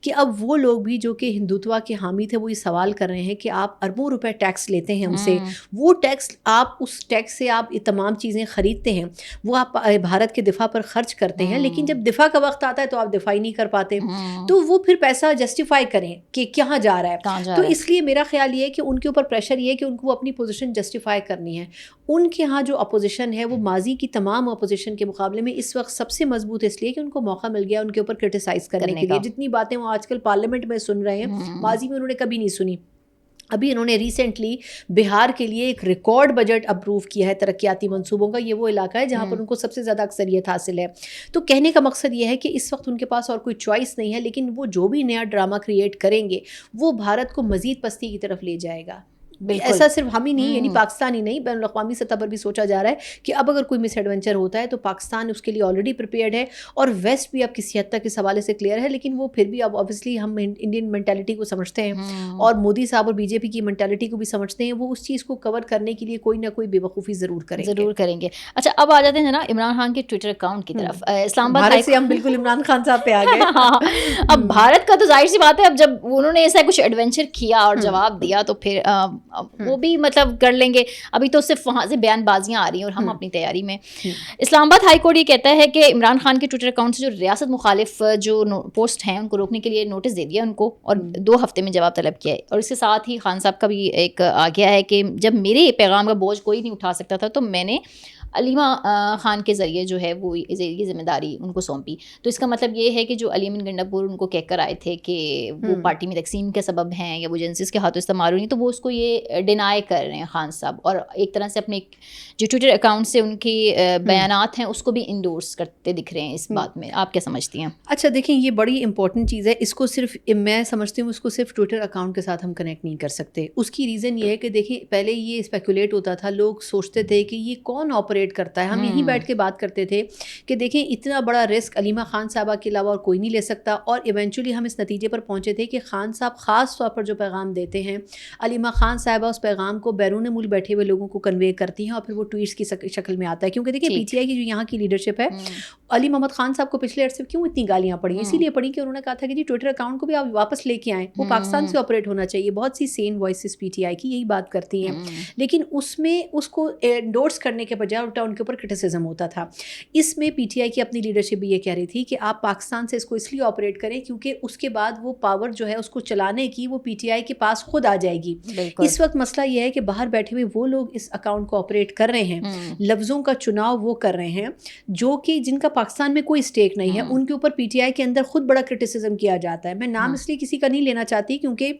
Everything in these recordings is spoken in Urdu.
کہ اب وہ لوگ بھی جو کہ ہندوتوا کے حامی تھے وہ یہ سوال کر رہے ہیں کہ آپ اربوں روپے ٹیکس لیتے ہیں ہم سے, وہ ٹیکس آپ اس ٹیکس سے آپ تمام چیزیں خریدتے ہیں, وہ آپ بھارت کے دفاع پر خرچ کرتے ہیں, لیکن جب دفاع کا وقت آتا ہے تو آپ دفاع ہی نہیں کر پاتے, تو وہ پھر پیسہ جسٹیفائی کریں کہ کہاں جا رہا ہے. تو اس لیے میرا خیال یہ ہے کہ ان کے اوپر پریشر یہ ہے کہ ان کو اپنی پوزیشن جسٹیفائی کرنی ہے. ان کے ہاں جو اپوزیشن ہے وہ ماضی کی تمام اپوزیشن کے مقابلے میں اس وقت سب سے مضبوط اس لیے کہ ان کو موقع مل گیا ان کے اوپر کرٹیسائز کرنے کے لیے. جتنی باتیں وہ آج کل پارلیمنٹ میں سن رہے ہیں ماضی میں انہوں نے کبھی نہیں سنی. ابھی انہوں نے ریسنٹلی بہار کے لیے ایک ریکارڈ بجٹ اپروو کیا ہے ترقیاتی منصوبوں کا. یہ وہ علاقہ ہے جہاں پر ان کو سب سے زیادہ اکثریت حاصل ہے. تو کہنے کا مقصد یہ ہے کہ اس وقت ان کے پاس اور کوئی چوائس نہیں ہے, لیکن وہ جو بھی نیا ڈرامہ کریٹ کریں گے وہ بھارت کو مزید پستی کی طرف لے جائے گا. ایسا صرف ہم ہی نہیں, یعنی پاکستان ہی نہیں, بین الاقوامی سطح پر بھی سوچا جا رہا ہے کہ اب اگر کوئی مس ایڈونچر ہوتا ہے تو پاکستان اس کے لیے آلریڈی پریپیئرڈ ہے, اور ویسٹ بھی اب کسی حد تک اس حوالے سے کلیئر ہے, لیکن وہ پھر بھی اب اوبیسلی ہم انڈین مینٹیلٹی کو سمجھتے ہیں اور مودی صاحب اور بی جے پی کی مینٹیلٹی کو بھی سمجھتے ہیں, وہ اس چیز کو کور کرنے کے لیے کوئی نہ کوئی بے وقوفی ضرور کریں گے. اچھا, اب آ جاتے ہیں نا عمران خان کے ٹویٹر اکاؤنٹ کی طرف. اسلام آباد بھارت سے ہم بالکل عمران خان صاحب پہ آ گئے. اب بھارت کا تو ظاہر سی بات ہے, اب جب انہوں نے ایسا کچھ ایڈونچر کیا اور جواب دیا تو پھر وہ بھی مطلب کر لیں گے. ابھی تو صرف وہاں سے بیان بازیاں آ رہی ہیں اور ہم اپنی تیاری میں. اسلام آباد ہائی کورٹ یہ کہتا ہے کہ عمران خان کے ٹویٹر اکاؤنٹ سے جو ریاست مخالف جو پوسٹ ہیں ان کو روکنے کے لیے نوٹس دے دیا ان کو, اور 2 ہفتے میں جواب طلب کیا ہے. اور اس کے ساتھ ہی خان صاحب کا بھی ایک آ گیا ہے کہ جب میرے پیغام کا بوجھ کوئی نہیں اٹھا سکتا تھا تو میں نے علیمہ خان کے ذریعے جو ہے وہ یہ ذمہ داری ان کو سونپی. تو اس کا مطلب یہ ہے کہ جو علی امین گنڈاپور ان کو کہہ کر آئے تھے کہ وہ پارٹی میں تقسیم کے سبب ہیں یا وہ ایجنسیز کے ہاتھوں استعمال ہوئی, تو وہ اس کو یہ ڈینائی کر رہے ہیں خان صاحب, اور ایک طرح سے اپنے جو ٹویٹر اکاؤنٹ سے ان کی بیانات ہیں اس کو بھی انڈورس کرتے دکھ رہے ہیں اس بات میں. آپ کیا سمجھتی ہیں؟ اچھا دیکھیں, یہ بڑی امپورٹنٹ چیز ہے. اس کو صرف میں سمجھتی ہوں اس کو صرف ٹویٹر اکاؤنٹ کے ساتھ ہم کنیکٹ نہیں کر سکتے. اس کی ریزن یہ ہے کہ دیکھیں پہلے یہ اسپیکولیٹ ہوتا تھا, لوگ سوچتے تھے کہ یہ کون آپریٹ کرتا ہے. ہم یہیں بیٹھ کے بات کرتے تھے کہ دیکھیں اتنا بڑا رسک علیمہ خان صاحبہ کے علاوہ اور کوئی نہیں لے سکتا, اور ایونچولی ہم اس نتیجے پر پہنچے تھے کہ خان صاحب خاص طور پر جو پیغام دیتے ہیں علیمہ خان صاحبہ اس پیغام کو بیرون ملک بیٹھے ہوئے لوگوں کو کنوے کرتی ہیں اور پھر وہ ٹویٹس کی شکل میں آتا ہے. کیونکہ دیکھیں پی ٹی آئی کی جو یہاں کی لیڈرشپ ہے, علی محمد خان صاحب کو پچھلے عرصے کیوں اتنی گالیاں پڑی, اسی لیے پڑی کہ انہوں نے کہا تھا کہ جی ٹویٹر اکاؤنٹ کو بھی آپ واپس لے کے آئیں, وہ پاکستان سے آپریٹ ہونا چاہیے. بہت سی سین وائسز پی ٹی آئی کی یہی بات کرتی ہیں, لیکن اس میں اس کو انڈورس کرنے کے بجائے الٹا ان کے اوپر کرٹیسزم ہوتا تھا. اس میں پی ٹی آئی کی اپنی لیڈرشپ بھی یہ کہہ رہی تھی کہ آپ پاکستان سے اس کو اس لیے آپریٹ کریں کیونکہ اس کے بعد وہ پاور جو ہے اس کو چلانے کی وہ پی ٹی آئی کے پاس خود آ جائے گی. اس وقت مسئلہ یہ ہے کہ باہر بیٹھے ہوئے وہ لوگ اس اکاؤنٹ کو آپریٹ کر رہے ہیں, لفظوں کا چناؤ وہ کر رہے ہیں جو کہ جن کا پاکستان میں کوئی اسٹیک نہیں ہے, ان کے اوپر پی ٹی آئی کے اندر خود بڑا کرٹیسزم کیا جاتا ہے. میں نام اس لیے کسی کا نہیں لینا چاہتی کیونکہ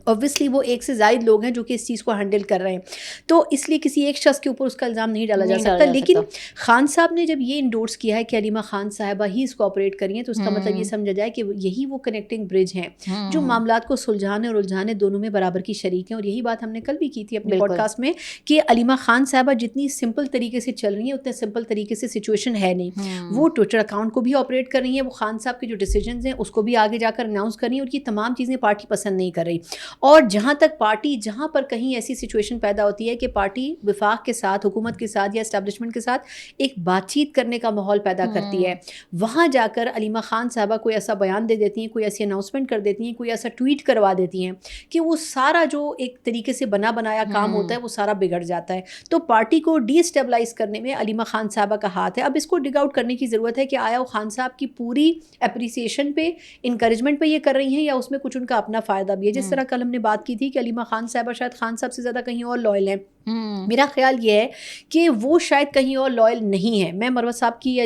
اوبویسلی وہ ایک سے زائد لوگ ہیں جو کہ اس چیز کو ہینڈل کر رہے ہیں, تو اس لیے کسی ایک شخص کے اوپر اس کا الزام نہیں ڈالا جا سکتا. لیکن خان صاحب نے جب یہ انڈورس کیا ہے کہ علیمہ خان صاحبہ ہی اس کو آپریٹ کری ہیں, تو اس کا مطلب یہ سمجھا جائے کہ یہی وہ کنیکٹنگ برج ہیں جو معاملات کو سلجھانے اور الجھانے دونوں میں برابر کی شریک ہیں. اور یہی بات ہم نے کل بھی کی تھی اپنے پوڈ کاسٹ میں کہ علیمہ خان صاحبہ جتنی سمپل طریقے سے چل رہی ہیں اتنے سمپل طریقے سے سچویشن ہے نہیں. وہ ٹویٹر اکاؤنٹ کو بھی آپریٹ کر رہی ہیں, وہ خان صاحب کے جو ڈیسیجنز ہیں اس کو بھی آگے جا کر اناؤنس کر رہی ہیں, اور یہ تمام چیزیں پارٹی پسند نہیں کر رہی. اور جہاں تک پارٹی جہاں پر کہیں ایسی سچویشن پیدا ہوتی ہے کہ پارٹی وفاق کے ساتھ, حکومت کے ساتھ یا اسٹیبلشمنٹ کے ساتھ ایک بات چیت کرنے کا ماحول پیدا کرتی ہے, وہاں جا کر علیمہ خان صاحبہ کوئی ایسا بیان دے دیتی ہیں, کوئی ایسی اناؤنسمنٹ کر دیتی ہیں, کوئی ایسا ٹویٹ کروا دیتی ہیں کہ وہ سارا جو ایک طریقے سے بنا بنایا کام ہوتا ہے وہ سارا بگڑ جاتا ہے. تو پارٹی کو ڈی اسٹیبلائز کرنے میں علیمہ خان صاحبہ کا ہاتھ ہے. اب اس کو ڈگ آؤٹ کرنے کی ضرورت ہے کہ آیا وہ خان صاحب کی پوری اپریسیشن پہ, انکریجمنٹ پہ یہ کر رہی ہیں یا اس میں کچھ ان کا اپنا فائدہ بھی ہے. جس طرح کل ہم نے بات کی تھی کہ علیمہ خان صاحبہ شاید خان صاحب سے زیادہ کہیں اور لائل ہیں. میرا خیال یہ ہے کہ وہ شاید کہیں اور لائل نہیں ہے. میں مروت صاحب کی یا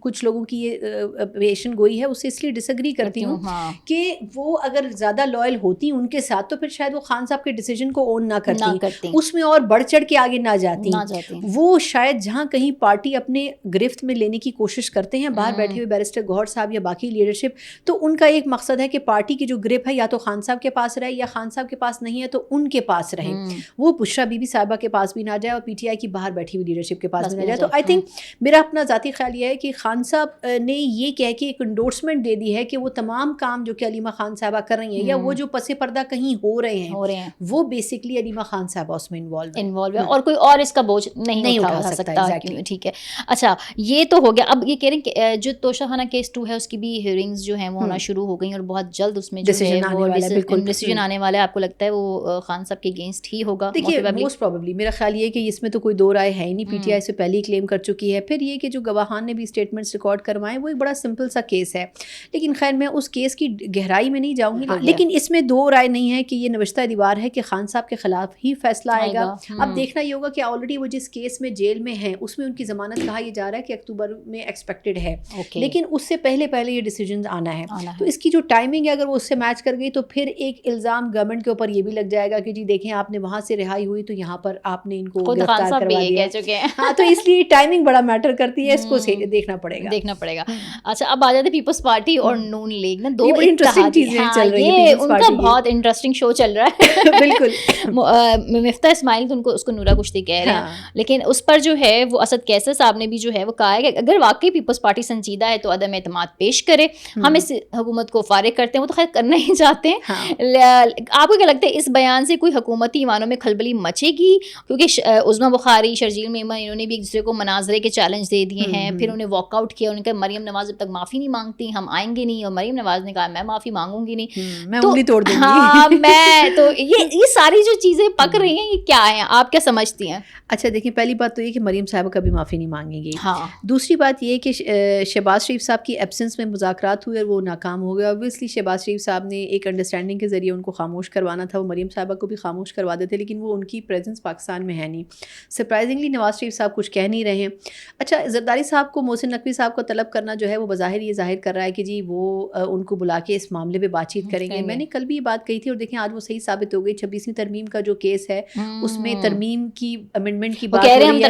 کچھ لوگوں کی یہ پیشن گوئی ہے اس سے اس لیے ڈس ایگری کرتی ہوں کہ وہ اگر زیادہ لائل ہوتی ان کے ساتھ تو پھر شاید وہ خان صاحب کے ڈیسیجن کو اون نہ کرتی, اس میں اور بڑھ چڑھ کے آگے نہ جاتی. وہ شاید جہاں کہیں پارٹی اپنے گرفت میں لینے کی کوشش کرتے ہیں باہر بیٹھے ہوئے بیرسٹر گوہر صاحب یا باقی لیڈرشپ, تو ان کا ایک مقصد ہے کہ پارٹی کی جو گرپ ہے یا تو خان صاحب کے پاس رہے یا خان صاحب کے پاس نہیں ہے تو ان کے پاس رہے. وہ بشرا بی بی صاحبہ کے پاس بھی نہ جائے اور پی ٹی آئی کی باہر بیٹھی ہوئی لیڈرشپ کے پاس بھی نہ جائے. تو آئی تھنک میرا اپنا ذاتی خیال یہ ہے کہ خان صاحب نے یہ کہہ کے ایک انڈورسمنٹ دے دی ہے کہ وہ تمام کام جو کہ علیمہ خان صاحبہ کر رہی ہیں یا وہ جو پس پردہ کہیں ہو رہے ہیں وہ بیسکلی علیمہ خان صاحبہ اس میں انوالو ہے اور کوئی اور اس کا بوجھ نہیں اٹھا سکتا. ٹھیک ہے. اچھا یہ تو ہو گیا. اب یہ کہہ رہے ہیں کہ جو توشہ خانہ کیس 2 ہے اس کی بھی ہیئرنگز جو ہیں وہ ہونا شروع ہو گئی اور بہت جلد اس میں جو ہے وہ ڈیسیجن آنے والا ہے. آپ کو لگتا ہے وہ خان صاحب کے اگینسٹ ہی ہوگا؟ دیکھیے موسٹ پروبیبلی میرا خیال یہ ہے کہ اس میں تو کوئی دو رائے ہے ہی نہیں. پی ٹی آئی سے پہلے ہی کلیم کر چکی ہے. پھر یہ کہ جو گواہان نے بھی اسٹیٹمنٹس ریکارڈ کروائے وہ ایک بڑا سمپل سا کیس ہے. لیکن خیر میں اس کیس کی گہرائی میں نہیں جاؤں گی. لیکن اس میں دو رائے نہیں ہے کہ یہ نوشتہ دیوار ہے کہ خان صاحب کے خلاف ہی فیصلہ آئے گا. اب دیکھنا یہ ہوگا کہ آلریڈی وہ جس کیس میں جیل میں ہیں اس میں ان کی ضمانت کہا یہ جا رہا ہے کہ اکتوبر میں ایکسپیکٹڈ ہے. لیکن اس سے پہلے یہ ڈیسیجن آنا ہے. تو اس کی جو ٹائمنگ ہے اگر وہ اس سے میچ کر گئی تو پھر ایک الزام گورنمنٹ کے اوپر یہ بھی لگ جائے گا کہ جی دیکھیں آپ نے وہاں سے رہائی ہوئی تو یہاں پر آپ نے ان کو گرفتار کروا دیا. ہاں تو اس لیے ٹائمنگ بڑا میٹر کرتی ہے. اس کو دیکھنا پڑے گا. اچھا اب آ جاتے پیپلز پارٹی اور نون لیگ نا. دو بڑی انٹرسٹنگ چیزیں چل رہی ہیں. ان کا بہت انٹرسٹنگ شو چل رہا ہے. بالکل. مفتاح اسماعیل تو اس کو نورا کشتی کہہ رہے ہیں. لیکن اس پر جو ہے وہ اسد کیسر صاحب نے بھی جو ہے وہ کہا ہے کہ اگر واقعی پیپلز پارٹی سنجیدہ ہے تو عدم اعتماد پیش کرے. ہم اس حکومت کو فارغ کرتے ہیں. وہ تو خیر کرنا ہی چاہتے ہیں. آپ کو کیا لگتا ہے اس بیان سے کوئی حکومتی ایوانوں میں کھلبلی مچے گی؟ کیونکہ عظمیٰ بخاری، شرجیل میمن انہوں نے بھی ایک دوسرے کو مناظرے کے چیلنج دے دیے ہیں. پھر انہوں نے واک آؤٹ کیا. انہوں نے کہا مریم نواز جب تک معافی نہیں مانگتی ہم آئیں گے نہیں. اور مریم نواز نے کہا میں معافی مانگوں گی نہیں. میں انگلی توڑ دوں گی. ہاں میں تو یہ ساری جو چیزیں پک رہی ہیں یہ کیا ہیں؟ آپ کیا سمجھتی ہیں؟ اچھا دیکھیں پہلی بات تو یہ کہ مریم صاحبہ کبھی معافی نہیں مانگیں گی. دوسری بات یہ کہ شہباز شریف صاحب کی ایبسنس میں مذاکرات ہوئے اور وہ ناکام ہو گئے. اوبویسلی شہباز شریف صاحب نے ایک انڈرسٹینڈنگ کے ذریعے ان کو خاموش کروانا تھا. وہ مریم صاحبہ کو بھی خاموش کروا دیتے لیکن وہ ان کی پریزنس پاکستان میں ہے نہیں. سرپرائزنگلی نواز شریف صاحب کچھ کہہ نہیں رہے ہیں. اچھا زرداری صاحب کو محسن نقوی صاحب کو طلب کرنا جو ہے وہ بظاہر یہ ظاہر کر رہا ہے کہ جی وہ ان کو بلا کے اس معاملے پہ بات چیت کریں گے. میں نے کل بھی یہ بات کہی تھی اور دیکھیں آج وہ صحیح ثابت ہو گئی. 26ویں ترمیم کا جو کیس ہے اس میں ترمیم کی امینڈمنٹ کی بات ہو رہی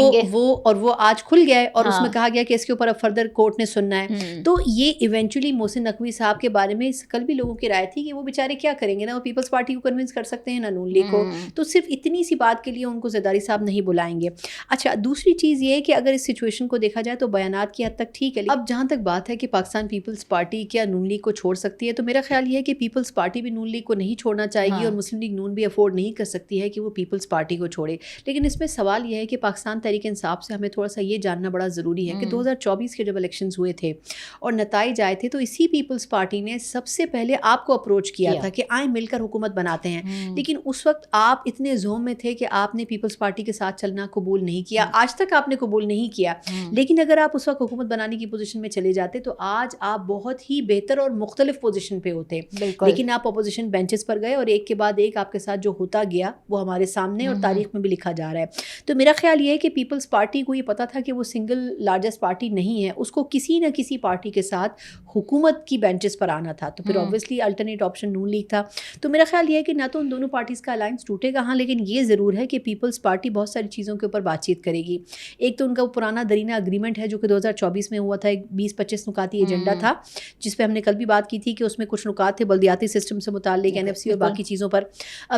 ہے وہ آج کھل گیا ہے اور اس میں کہا گیا کہ اس کے اوپر اب فردر کورٹ نے سننا ہے. تو یہ ایونچولی محسن نقوی صاحب کے بارے میں کل بھی لوگوں کی رائے تھی کہ وہ بیچارے کیا کریں گے. نا وہ پیپلز پارٹی کو کنونس کر سکتے ہیں نہ نون لیگ کو. تو صرف اتنی سی بات کے لیے ان کو زرداری صاحب نہیں بلائیں گے. اچھا دوسری چیز یہ ہے کہ اگر اس سچویشن کو دیکھا جائے تو بیانات کی حد تک ٹھیک ہے. اب جہاں تک بات ہے کہ پاکستان پیپلز پارٹی کیا نون لیگ کو چھوڑ سکتی ہے تو میرا خیال یہ ہے کہ پیپلز پارٹی بھی نون لیگ کو نہیں چھوڑنا چاہے گی اور مسلم لیگ نون بھی افورڈ نہیں کر سکتی ہے کہ وہ پیپلز پارٹی کو چھوڑے. لیکن اس میں سوال یہ ہے کہ پاکستان تحریک انصاف سے ہمیں تھوڑا سا یہ جاننا بڑا ضروری ہے کہ 2024 کے جب الیکشنز ہوئے تھے اور نتائج آئے تھے تو اسی پیپلز پارٹی نے سب سے پہلے آپ کو اپروچ کیا تھا کہ آئیں مل کر حکومت بناتے ہیں. لیکن اس وقت آپ اتنے زوم میں تھے کہ آپ نے پیپلز پارٹی کے ساتھ چلنا قبول نہیں کیا. آج تک آپ نے قبول نہیں کیا. لیکن اگر آپ اس وقت حکومت بنانے کی پوزیشن میں چلے جاتے تو آج آپ بہت ہی بہتر اور مختلف پوزیشن پہ ہوتے. لیکن آپ اپوزیشن بینچز پر گئے اور ایک کے بعد ایک آپ کے ساتھ جو ہوتا گیا وہ ہمارے سامنے اور تاریخ میں بھی لکھا جا رہا ہے. تو میرا خیال یہ ہے کہ پیپلز پارٹی کو یہ پتا تھا کہ وہ سنگل لارجسٹ پارٹی نہیں ہے. اس کو کسی نہ کسی پارٹی کے ساتھ حکومت کی بینچز پر آنا تھا. تو پھر اوبویسلی الٹرنیٹ آپشن نون لیگ تھا. تو میرا خیال یہ ہے کہ نہ تو ان دونوں پارٹیز کا الائنس ٹوٹے گا. ہاں لیکن یہ ضرور ہے کہ پیپلز پارٹی بہت ساری چیزوں کے اوپر بات چیت کرے گی. ایک تو ان کا وہ پرانا درینہ اگریمنٹ ہے جو کہ 2024 میں ہوا تھا. ایک 20-25 نکاتی ایجنڈا تھا جس پہ ہم نے کل بھی بات کی تھی کہ اس میں کچھ نکات تھے بلدیاتی سسٹم سے متعلق NFC اور باقی چیزوں پر.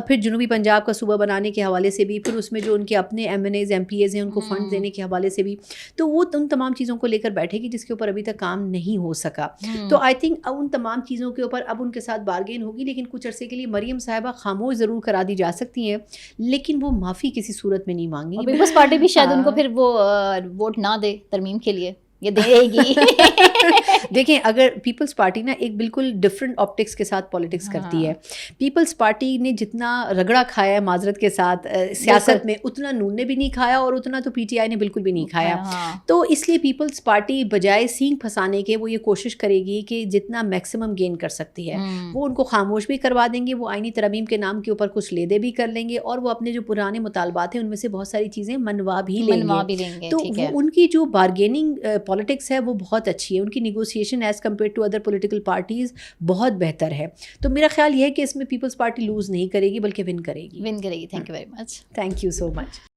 پھر جنوبی پنجاب کا صوبہ بنانے کے حوالے سے بھی. پھر اس میں جو ان کے اپنے MNAs MPAs ہیں ان کو فنڈ دینے کے حوالے سے بھی. تو وہ ان تمام چیزوں کو لے کر بیٹھے گی جس کے اوپر ابھی تک کام نہیں ہو سکا. تو آئی تھنک ان تمام چیزوں کے اوپر اب ان کے ساتھ بارگین ہوگی. لیکن کچھ عرصے کے لیے مریم صاحبہ خاموش ضرور کرا دی جا سکتی ہیں لیکن وہ معافی کسی صورت میں نہیں مانگیں گی. پیپلز پارٹی بھی شاید ان کو پھر وہ ووٹ نہ دے ترمیم کے لیے یہ دے گی. دیکھیں اگر پیپلز پارٹی نا ایک بالکل ڈفرینٹ آپٹکس کے ساتھ پالیٹکس کرتی ہے. پیپلز پارٹی نے جتنا رگڑا کھایا ہے معذرت کے ساتھ سیاست میں اتنا نون نے بھی نہیں کھایا اور اتنا تو PTI نے بالکل بھی نہیں کھایا. تو اس لیے پیپلز پارٹی بجائے سینگ پھنسانے کے وہ یہ کوشش کرے گی کہ جتنا میکسیمم گین کر سکتی ہے وہ ان کو خاموش بھی کروا دیں گے. وہ آئینی ترمیم کے نام کے اوپر کچھ لے دے بھی کر لیں گے اور وہ اپنے جو پرانے مطالبات ہیں ان میں سے بہت ساری چیزیں منوا بھی لیں گے. تو ان کی جو بارگیننگ پالیٹکس ہے وہ بہت اچھی ہے. ان کی negotiation as compare to other political parties بہت بہتر ہے. تو میرا خیال یہ ہے کہ اس میں پیپلز پارٹی لوز نہیں کرے گی بلکہ ون کرے گی. Thank you very much. Thank you so much.